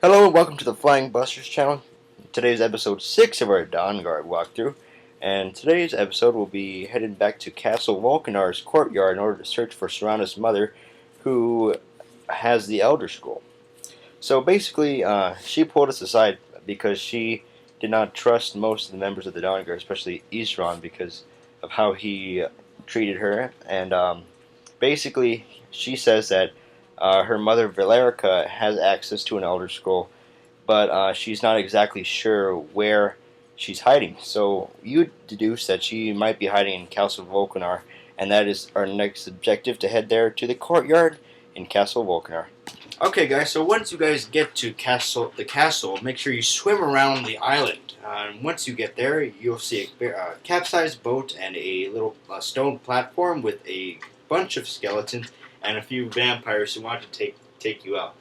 Hello and welcome to the Flying Busters channel. Today's episode 6 of our Dawnguard walkthrough. And today's episode will be headed back to Castle Volkihard's courtyard in order to search for Serana's mother, who has the Elder Scroll. So basically, she pulled us aside because she did not trust most of the members of the Dawnguard, especially Isran, because of how he treated her. And basically, she says that her mother Valerica has access to an Elder Scroll, but she's not exactly sure where she's hiding. So you deduce that she might be hiding in Castle Volkihar, and that is our next objective, to head there to the courtyard in Castle Volkihar. Okay, guys. So once you guys get to the castle, make sure you swim around the island. Once you get there, you'll see a capsized boat and a little stone platform with a bunch of skeletons and a few vampires who want to take you out.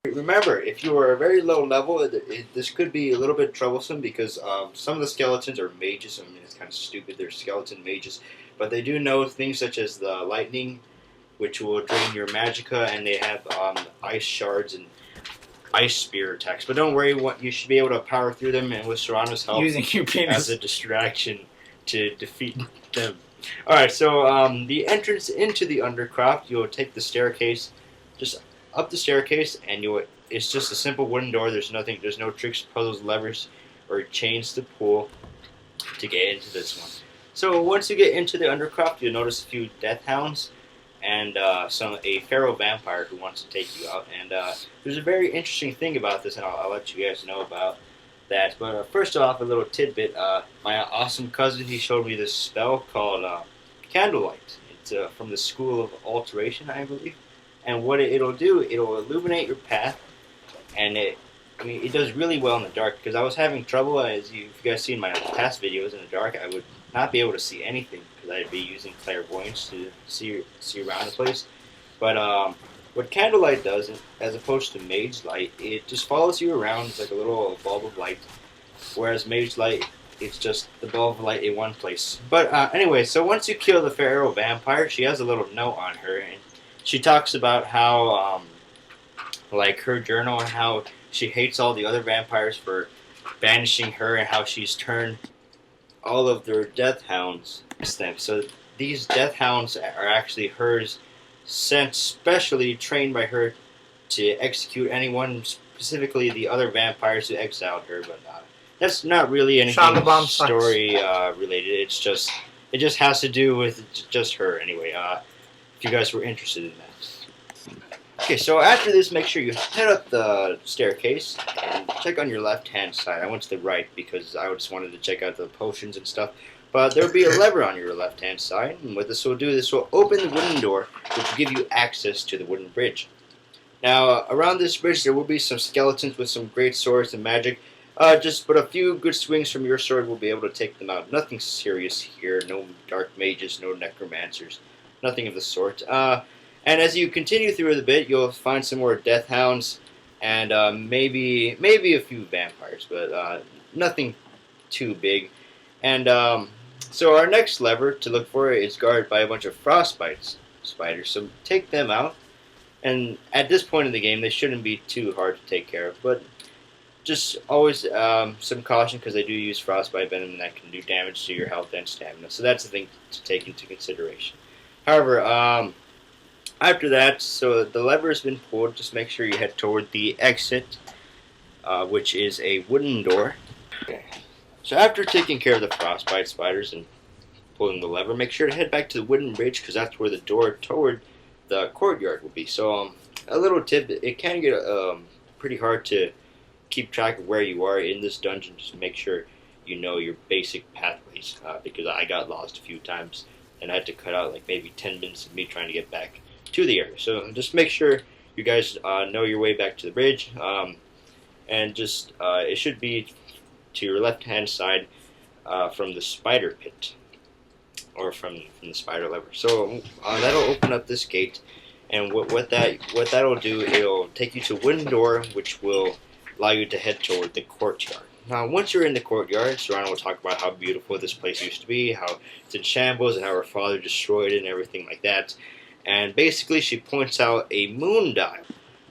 Remember, if you are a very low level, this could be a little bit troublesome because some of the skeletons are mages. I mean, it's kind of stupid. They're skeleton mages, but they do know things such as the lightning, which will drain your magicka, and they have ice shards and ice spear attacks. But don't worry, you should be able to power through them, and with Serana's help, using your penis as a distraction to defeat them. Alright, so the entrance into the Undercroft, you'll take the staircase, just up the staircase, and it's just a simple wooden door. There's no tricks, puzzles, levers, or chains to pull to get into this one. So once you get into the Undercroft, you'll notice a few death hounds and a feral vampire who wants to take you out. And there's a very interesting thing about this, and I'll let you guys know about that. But first off, a little tidbit. My awesome cousin, he showed me this spell called Candlelight. It's from the School of Alteration, I believe. And what it'll do, it'll illuminate your path, and it does really well in the dark. Because I was having trouble, if you guys seen my past videos in the dark, I would not be able to see anything because I'd be using clairvoyance to see around the place. But what Candlelight does, as opposed to Mage Light, it just follows you around. It's like a little bulb of light. Whereas Mage Light, it's just the bulb of light in one place. But anyway, so once you kill the feral vampire, she has a little note on her, and she talks about how, like her journal, and how she hates all the other vampires for banishing her, and how she's turned all of their death hounds against them. So these death hounds are actually hers, sent specially trained by her to execute anyone, specifically the other vampires who exiled her. But that's not really anything story related. It just has to do with just her anyway. If you guys were interested in that. Okay, so after this, make sure you head up the staircase and check on your left-hand side. I went to the right because I just wanted to check out the potions and stuff. But there will be a lever on your left-hand side, and what this will do, this will open the wooden door, which will give you access to the wooden bridge. Now, around this bridge, there will be some skeletons with some great swords and magic. But a few good swings from your sword will be able to take them out. Nothing serious here. No dark mages, no necromancers, nothing of the sort. And as you continue through the bit, you'll find some more death hounds and maybe a few vampires, but nothing too big. And so our next lever to look for is guarded by a bunch of frostbite spiders. So take them out. And at this point in the game, they shouldn't be too hard to take care of, but just always some caution, because they do use frostbite venom, and that can do damage to your health and stamina. So that's the thing to take into consideration. However, after that, so the lever has been pulled, just make sure you head toward the exit, which is a wooden door. Okay. So after taking care of the frostbite spiders and pulling the lever, make sure to head back to the wooden bridge, because that's where the door toward the courtyard will be. So a little tip, it can get pretty hard to keep track of where you are in this dungeon. Just make sure you know your basic pathways, because I got lost a few times and I had to cut out like maybe 10 minutes of me trying to get back to the area. So just make sure you guys know your way back to the bridge, and just it should be to your left hand side from the spider pit, or from the spider lever. So that'll open up this gate, and what that'll do, it'll take you to a wooden door, which will allow you to head toward the courtyard. Now, once you're in the courtyard, Serana will talk about how beautiful this place used to be, how it's in shambles, and how her father destroyed it and everything like that. And basically, she points out a moon dial.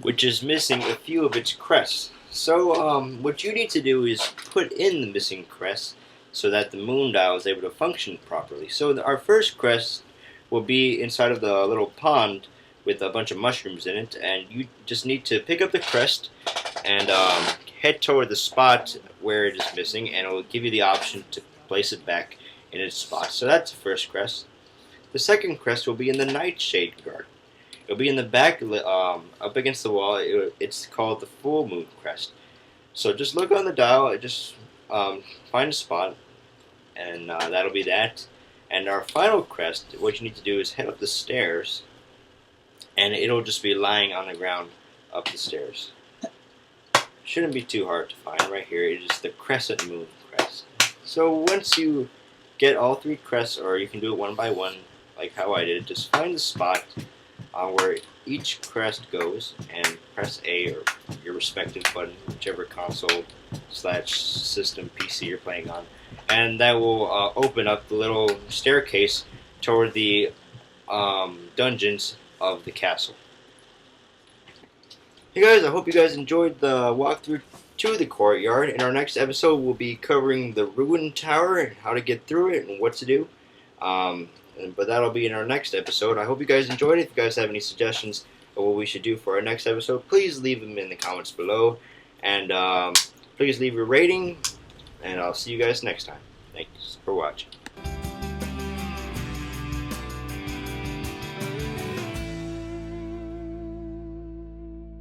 which is missing a few of its crests. So what you need to do is put in the missing crests so that the moon dial is able to function properly. So our first crest will be inside of the little pond with a bunch of mushrooms in it, and you just need to pick up the crest and head toward the spot where it is missing, and it will give you the option to place it back in its spot. So that's the first crest. The second crest will be in the Nightshade Guard. It'll be in the back, up against the wall. It's called the Full Moon Crest. So just look on the dial, just find a spot, and that'll be that. And our final crest, what you need to do is head up the stairs, and it'll just be lying on the ground up the stairs. Shouldn't be too hard to find. Right here, it is the Crescent Moon Crest. So once you get all three crests, or you can do it one by one, like how I did, just find the spot where each crest goes and press A or your respective button, whichever console / system PC you're playing on, and that will open up the little staircase toward the dungeons of the castle. Hey guys, I hope you guys enjoyed the walkthrough to the courtyard. In our next episode, we'll be covering the ruined tower and how to get through it and what to do. But that'll be in our next episode. I hope you guys enjoyed it. If you guys have any suggestions of what we should do for our next episode, please leave them in the comments below. And please leave a rating. And I'll see you guys next time. Thanks for watching.